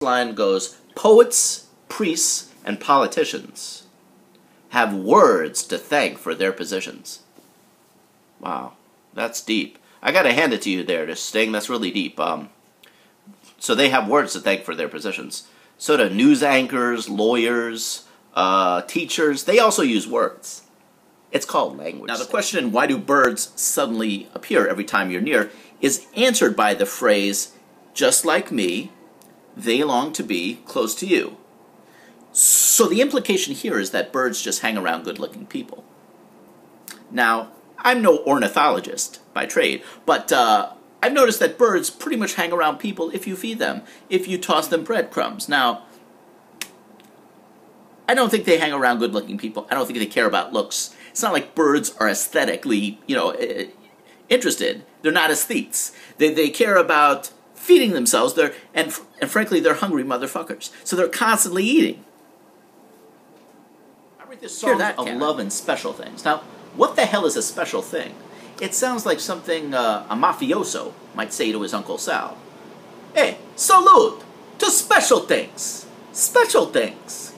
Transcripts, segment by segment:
line goes, poets, priests, and politicians have words to thank for their positions. Wow, that's deep. I gotta hand it to you there, just Sting. That's really deep. So they have words to thank for their positions. So do news anchors, lawyers, teachers. They also use words. It's called language. Now the question, why do birds suddenly appear every time you're near, is answered by the phrase, just like me, they long to be close to you. So the implication here is that birds just hang around good-looking people. Now, I'm no ornithologist by trade, but I've noticed that birds pretty much hang around people if you feed them, if you toss them breadcrumbs. Now, I don't think they hang around good-looking people. I don't think they care about looks. It's not like birds are aesthetically, interested. They're not aesthetes. They care about feeding themselves. And frankly, they're hungry motherfuckers. So they're constantly eating. I read this song of love and special things. Now, what the hell is a special thing? It sounds like something a mafioso might say to his Uncle Sal. Hey, salute to special things. Special things.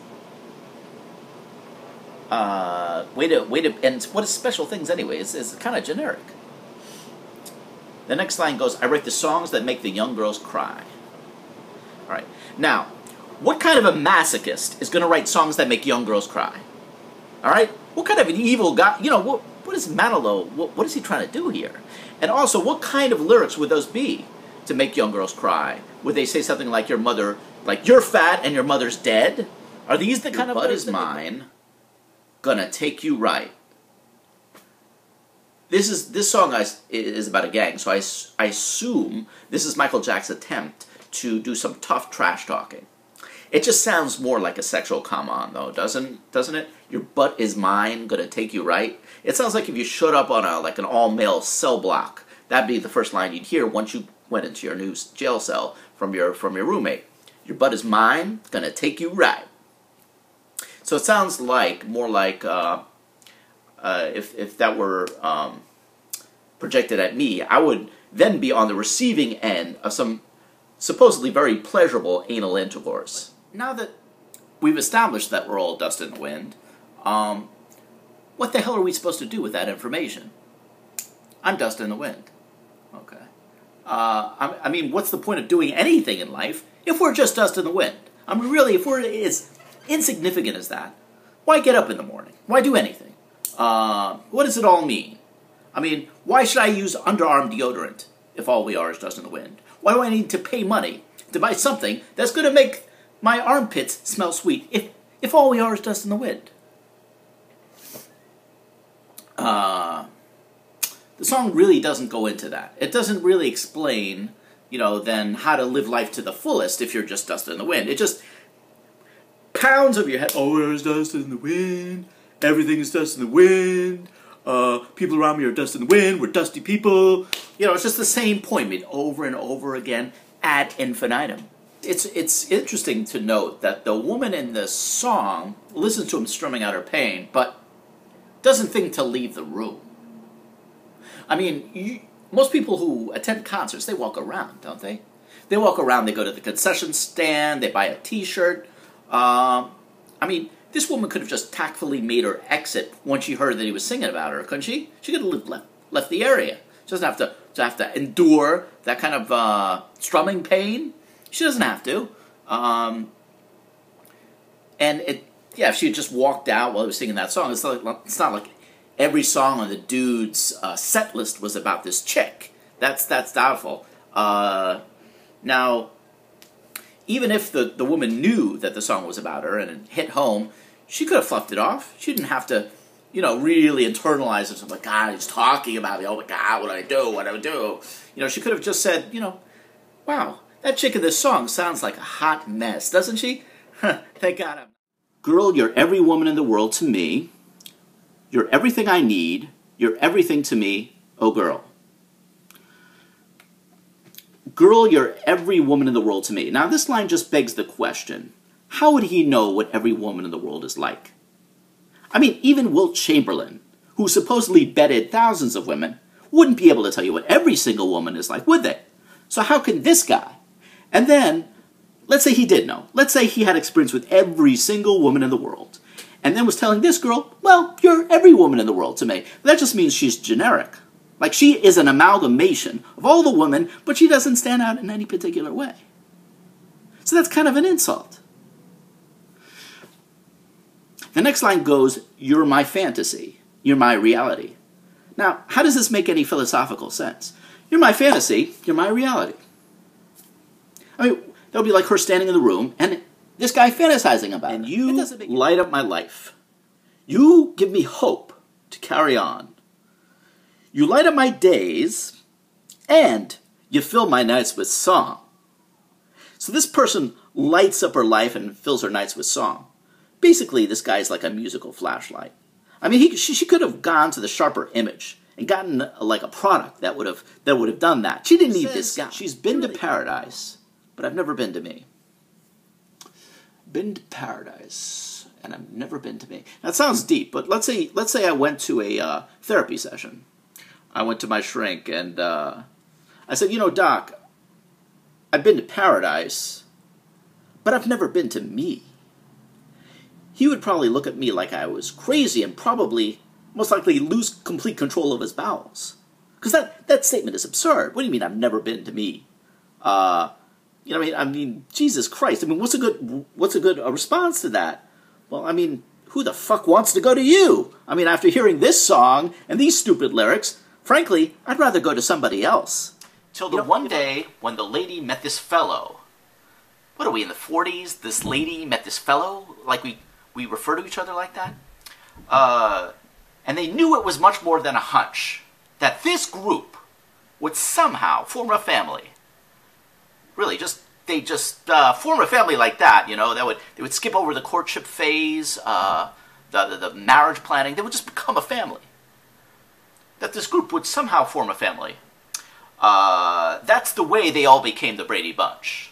And what is special things anyway? It's kind of generic. The next line goes, I write the songs that make the young girls cry. All right. Now, what kind of a masochist is going to write songs that make young girls cry? All right? What kind of an evil guy, what is Manilow, what is he trying to do here? And also, what kind of lyrics would those be to make young girls cry? Would they say something like your mother, like you're fat and your mother's dead? Are these the kind of lyrics? Your butt is mine, gonna take you right. This song is about a gang, so I assume this is Michael Jackson's attempt to do some tough trash talking. It just sounds more like a sexual come-on, though, doesn't it? Your butt is mine, gonna take you right. It sounds like if you showed up on an all-male cell block, that'd be the first line you'd hear once you went into your new jail cell from your roommate. Your butt is mine, gonna take you right. So it sounds more like if that were projected at me, I would then be on the receiving end of some supposedly very pleasurable anal intercourse. Now that we've established that we're all dust in the wind, what the hell are we supposed to do with that information? I'm dust in the wind. Okay. I mean, what's the point of doing anything in life if we're just dust in the wind? I mean, really, if we're as insignificant as that, why get up in the morning? Why do anything? What does it all mean? I mean, why should I use underarm deodorant if all we are is dust in the wind? Why do I need to pay money to buy something that's going to make my armpits smell sweet if all we are is dust in the wind? The song really doesn't go into that. It doesn't really explain, then how to live life to the fullest if you're just dust in the wind. It just pounds over your head. Oh, there's dust in the wind. Everything is dust in the wind. People around me are dust in the wind. We're dusty people. It's just the same point made over and over again ad infinitum. It's interesting to note that the woman in the song listens to him strumming out her pain, but doesn't think to leave the room. I mean, most people who attend concerts, they walk around, don't they? They walk around, they go to the concession stand, they buy a t-shirt. I mean, this woman could have just tactfully made her exit once she heard that he was singing about her, couldn't she? She could have left the area. She doesn't have to endure that kind of strumming pain. She doesn't have to. If she had just walked out while he was singing that song, it's not like every song on the dude's set list was about this chick. That's doubtful. Now, even if the woman knew that the song was about her and it hit home, she could have fluffed it off. She didn't have to, really internalize it. Oh my God, he's talking about me. Oh my God, what do I do? What do I do? She could have just said, wow, that chick in this song sounds like a hot mess, doesn't she? Thank God. Girl, you're every woman in the world to me. You're everything I need. You're everything to me, oh girl. Girl, you're every woman in the world to me. Now, this line just begs the question, how would he know what every woman in the world is like? I mean, even Wilt Chamberlain, who supposedly bedded thousands of women, wouldn't be able to tell you what every single woman is like, would they? So how can this guy? And then, let's say he did know. Let's say he had experience with every single woman in the world. And then was telling this girl, well, you're every woman in the world to me. That just means she's generic. Like, she is an amalgamation of all the women, but she doesn't stand out in any particular way. So that's kind of an insult. The next line goes, you're my fantasy. You're my reality. Now, how does this make any philosophical sense? You're my fantasy. You're my reality. I mean, that would be like her standing in the room and this guy fantasizing about it. And you light up my life. You give me hope to carry on. You light up my days, and you fill my nights with song. So this person lights up her life and fills her nights with song. Basically, this guy's like a musical flashlight. I mean, she could have gone to the sharper image and gotten like a product that would have done that. She didn't need this guy. She's been to paradise, but I've never been to me. Been to paradise, and I've never been to me. That sounds deep, but let's say I went to a therapy session. I went to my shrink, and I said, you know, Doc, I've been to paradise, but I've never been to me. He would probably look at me like I was crazy and probably, most likely, lose complete control of his bowels. Because that statement is absurd. What do you mean, I've never been to me? You know, I mean, Jesus Christ. I mean, what's a good response to that? Well, I mean, who the fuck wants to go to you? I mean, after hearing this song and these stupid lyrics, frankly, I'd rather go to somebody else. Till the one day when the lady met this fellow. What are we, in the 40s? This lady met this fellow? Like we refer to each other like that? And they knew it was much more than a hunch. That this group would somehow form a family. Really, they just form a family like that, you know. They would skip over the courtship phase, the marriage planning. They would just become a family. That this group would somehow form a family. That's the way they all became the Brady Bunch.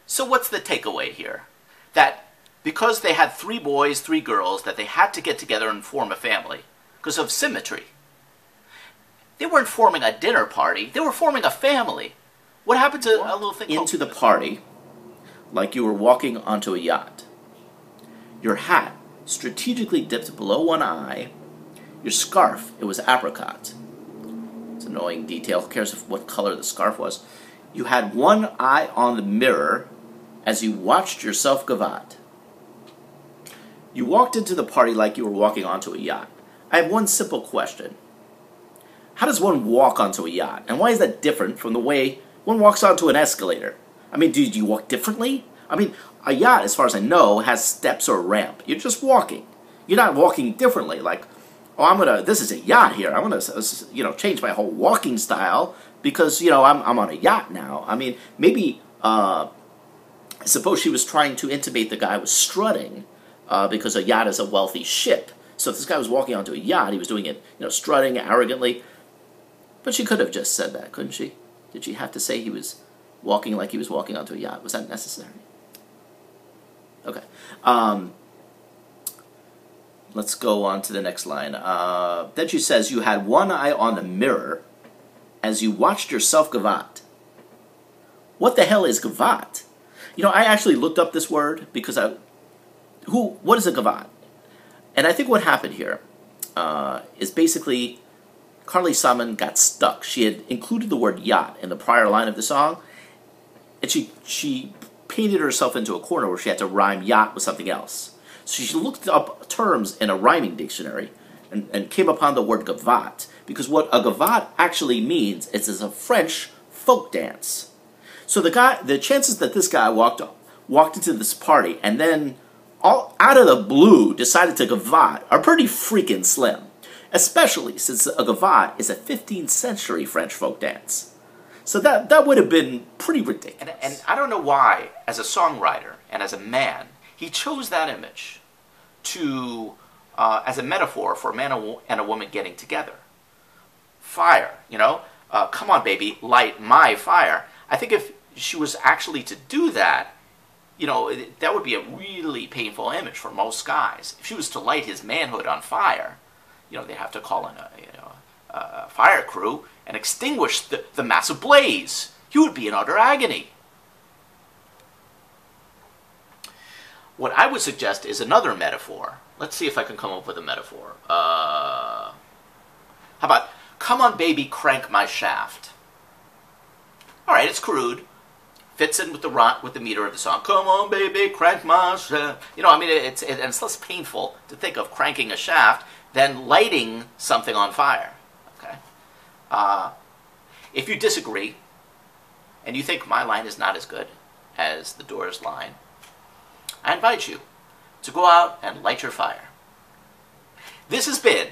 So what's the takeaway here? That because they had 3 boys, 3 girls, that they had to get together and form a family because of symmetry. They weren't forming a dinner party. They were forming a family. What happened to a little thing into the party like you were walking onto a yacht. Your hat strategically dipped below one eye. Your scarf, it was apricot. It's an annoying detail. Who cares what color the scarf was? You had one eye on the mirror as you watched yourself gavotte. You walked into the party like you were walking onto a yacht. I have one simple question. How does one walk onto a yacht? And why is that different from the way one walks onto an escalator? I mean, do you walk differently? I mean, a yacht, as far as I know, has steps or a ramp. You're just walking. You're not walking differently. Like, oh, this is a yacht here. I'm gonna, change my whole walking style because, I'm on a yacht now. I mean, maybe, I suppose she was trying to intimate the guy was strutting because a yacht is a wealthy ship. So if this guy was walking onto a yacht, he was doing it, strutting arrogantly. But she could have just said that, couldn't she? Did she have to say he was walking like he was walking onto a yacht? Was that necessary? Okay. Let's go on to the next line. Then she says, you had one eye on the mirror as you watched yourself gavotte. What the hell is gavotte? I actually looked up this word because what is a gavotte? And I think what happened here is basically Carly Simon got stuck. She had included the word yacht in the prior line of the song, and she painted herself into a corner where she had to rhyme yacht with something else. So she looked up terms in a rhyming dictionary and came upon the word gavotte, because what a gavotte actually means is it's a French folk dance. So the chances that this guy walked into this party and then all out of the blue decided to gavotte are pretty freaking slim. Especially since a gavotte is a 15th century French folk dance. So that would have been pretty ridiculous. And I don't know why, as a songwriter and as a man, he chose that image as a metaphor for a man and a woman getting together. Fire, come on baby, light my fire. I think if she was actually to do that, that would be a really painful image for most guys. If she was to light his manhood on fire, they'd have to call in a fire crew and extinguish the massive blaze. He would be in utter agony. What I would suggest is another metaphor. Let's see if I can come up with a metaphor. How about, come on baby, crank my shaft. All right, it's crude. Fits in with the meter of the song. Come on baby, crank my shaft. You know, I mean, it's less painful to think of cranking a shaft than lighting something on fire. Okay. If you disagree, and you think my line is not as good as the Doors line, I invite you to go out and light your fire. This has been